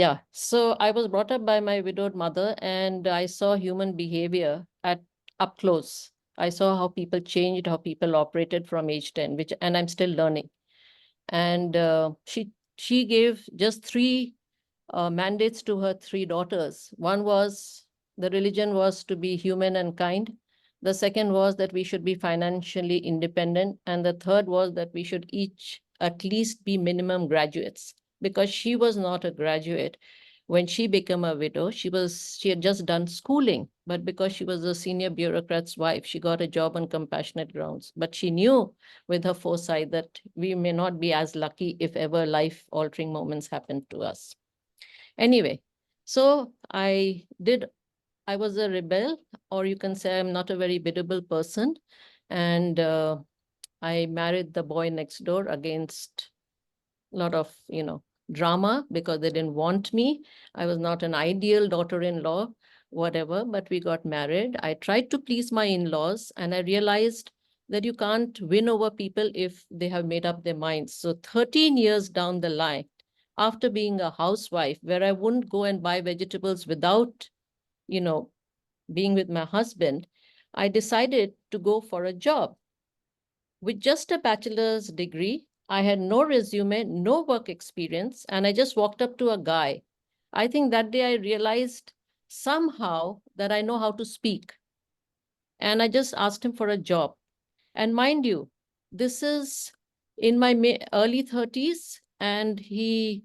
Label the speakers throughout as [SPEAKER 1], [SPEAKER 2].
[SPEAKER 1] Yeah. So I was brought up by my widowed mother, and I saw human behavior at up close. I saw how people changed, how people operated from age 10, which, and I'm still learning. And she gave just three mandates to her three daughters. One was the religion was to be human and kind. The second was that we should be financially independent. And the third was that we should each at least be minimum graduates. Because she was not a graduate when she became a widow, she had just done schooling, but because she was a senior bureaucrat's wife, she got a job on compassionate grounds. But she knew with her foresight that we may not be as lucky if ever life altering moments happen to us. Anyway, so I was a rebel, or you can say I'm not a very biddable person. And I married the boy next door against a lot of, drama because they didn't want me. I was not an ideal daughter-in-law, whatever, but we got married. I tried to please my in-laws, and I realized that you can't win over people if they have made up their minds. So 13 years down the line, after being a housewife, where I wouldn't go and buy vegetables without, you know, being with my husband, I decided to go for a job. With just a bachelor's degree, I had no resume, no work experience, and I just walked up to a guy. I think that day I realized somehow that I know how to speak. And I just asked him for a job. And mind you, this is in my early 30s, and he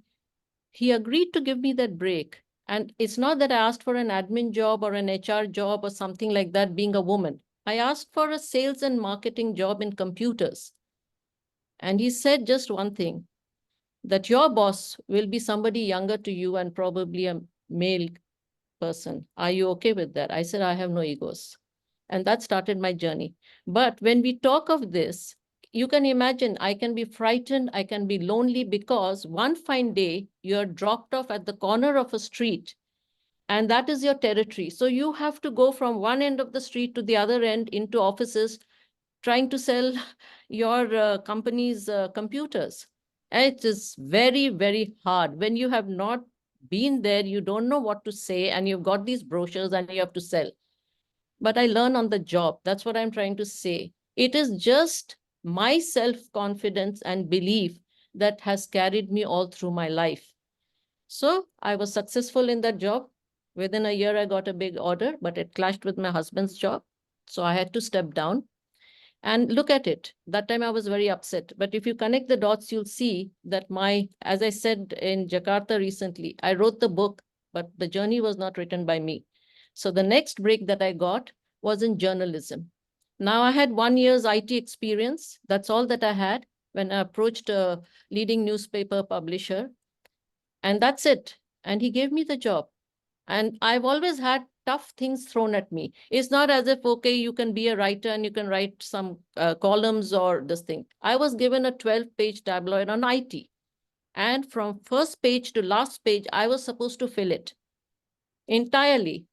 [SPEAKER 1] agreed to give me that break. And it's not that I asked for an admin job or an HR job or something like that, being a woman. I asked for a sales and marketing job in computers. And he said just one thing, that your boss will be somebody younger to you and probably a male person. Are you okay with that? I said, I have no egos. And that started my journey. But when we talk of this, you can imagine I can be frightened, I can be lonely because one fine day you're dropped off at the corner of a street and that is your territory. So you have to go from one end of the street to the other end into offices trying to sell your company's computers. It is very, very hard. When you have not been there, you don't know what to say, and you've got these brochures and you have to sell. But I learn on the job. That's what I'm trying to say. It is just my self-confidence and belief that has carried me all through my life. So I was successful in that job. Within a year, I got a big order, but it clashed with my husband's job. So I had to step down. And look at it. That time I was very upset. But if you connect the dots, you'll see that as I said in Jakarta recently, I wrote the book, but the journey was not written by me. So the next break that I got was in journalism. Now I had 1 year's IT experience. That's all that I had when I approached a leading newspaper publisher. And that's it. And he gave me the job. And I've always had tough things thrown at me. It's not as if, okay, you can be a writer and you can write some columns or this thing. I was given a 12-page tabloid on IT. And from first page to last page, I was supposed to fill it entirely.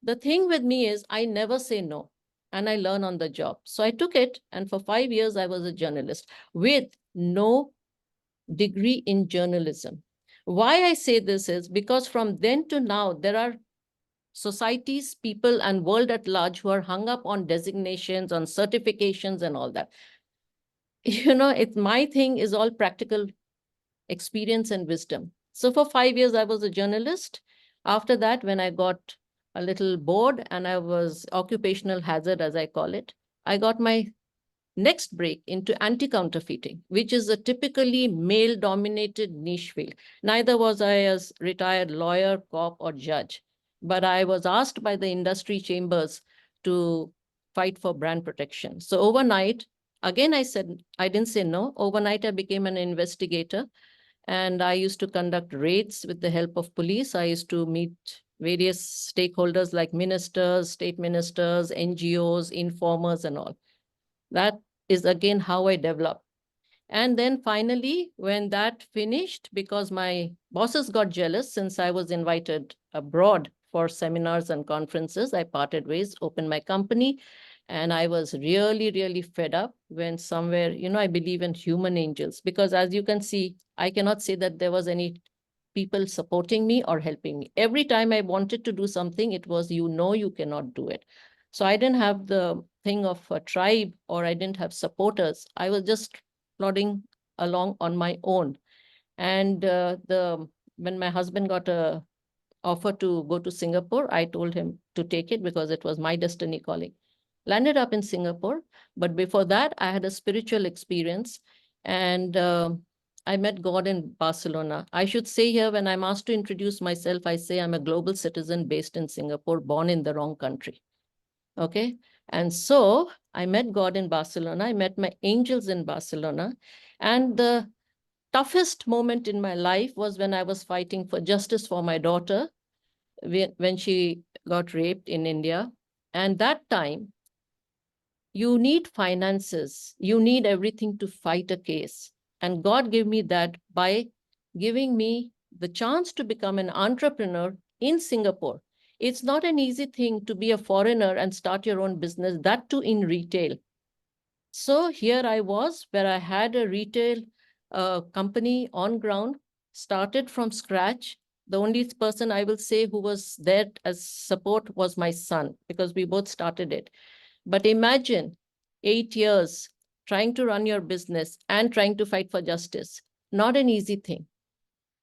[SPEAKER 1] The thing with me is I never say no, and I learn on the job. So I took it, and for 5 years, I was a journalist with no degree in journalism. Why I say this is because from then to now, there are societies, people, and world at large who are hung up on designations, on certifications, and all that. It's my thing is all practical experience and wisdom. So for 5 years, I was a journalist. After that, when I got a little bored and I was occupational hazard, as I call it, I got my next break into anti-counterfeiting, which is a typically male-dominated niche field. Neither was I a retired lawyer, cop, or judge, but I was asked by the industry chambers to fight for brand protection. So overnight, again, I didn't say no. Overnight, I became an investigator, and I used to conduct raids with the help of police. I used to meet various stakeholders like ministers, state ministers, NGOs, informers, and all. That is again how I developed. And then finally, when that finished, because my bosses got jealous since I was invited abroad for seminars and conferences, I parted ways, opened my company. And I was really, really fed up when somewhere, I believe in human angels, because as you can see, I cannot say that there was any people supporting me or helping me. Every time I wanted to do something, it was, you cannot do it. So I didn't have the thing of a tribe, or I didn't have supporters. I was just plodding along on my own. And when my husband got a offer to go to Singapore, I told him to take it because it was my destiny calling. Landed up in Singapore, but before that, I had a spiritual experience, and I met God in Barcelona. I should say here, when I'm asked to introduce myself, I say I'm a global citizen based in Singapore, born in the wrong country. Okay. And so I met God in Barcelona. I met my angels in Barcelona. And the toughest moment in my life was when I was fighting for justice for my daughter when she got raped in India. And that time, you need finances, you need everything to fight a case. And God gave me that by giving me the chance to become an entrepreneur in Singapore. It's not an easy thing to be a foreigner and start your own business, that too in retail. So here I was, where I had a retail company on ground, started from scratch. The only person I will say who was there as support was my son, because we both started it. But imagine 8 years trying to run your business and trying to fight for justice. Not an easy thing.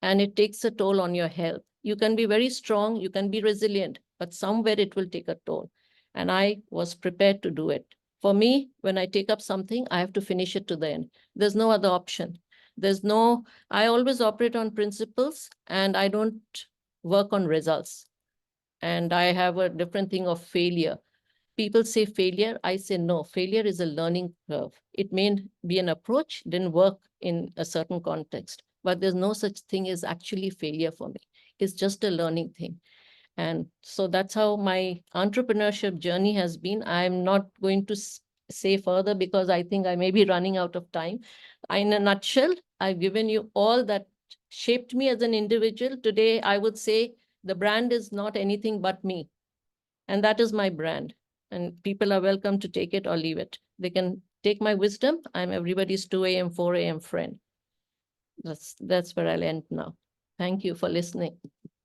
[SPEAKER 1] And it takes a toll on your health. You can be very strong, you can be resilient, but somewhere it will take a toll. And I was prepared to do it. For me, when I take up something, I have to finish it to the end. There's no other option. I always operate on principles, and I don't work on results. And I have a different thing of failure. People say failure. I say no. Failure is a learning curve. It may be an approach, didn't work in a certain context, but there's no such thing as actually failure for me. It's just a learning thing. And so that's how my entrepreneurship journey has been. I'm not going to say further because I think I may be running out of time. In a nutshell, I've given you all that shaped me as an individual. Today, I would say the brand is not anything but me. And that is my brand. And people are welcome to take it or leave it. They can take my wisdom. I'm everybody's 2 a.m., 4 a.m. friend. That's where I'll end now. Thank you for listening.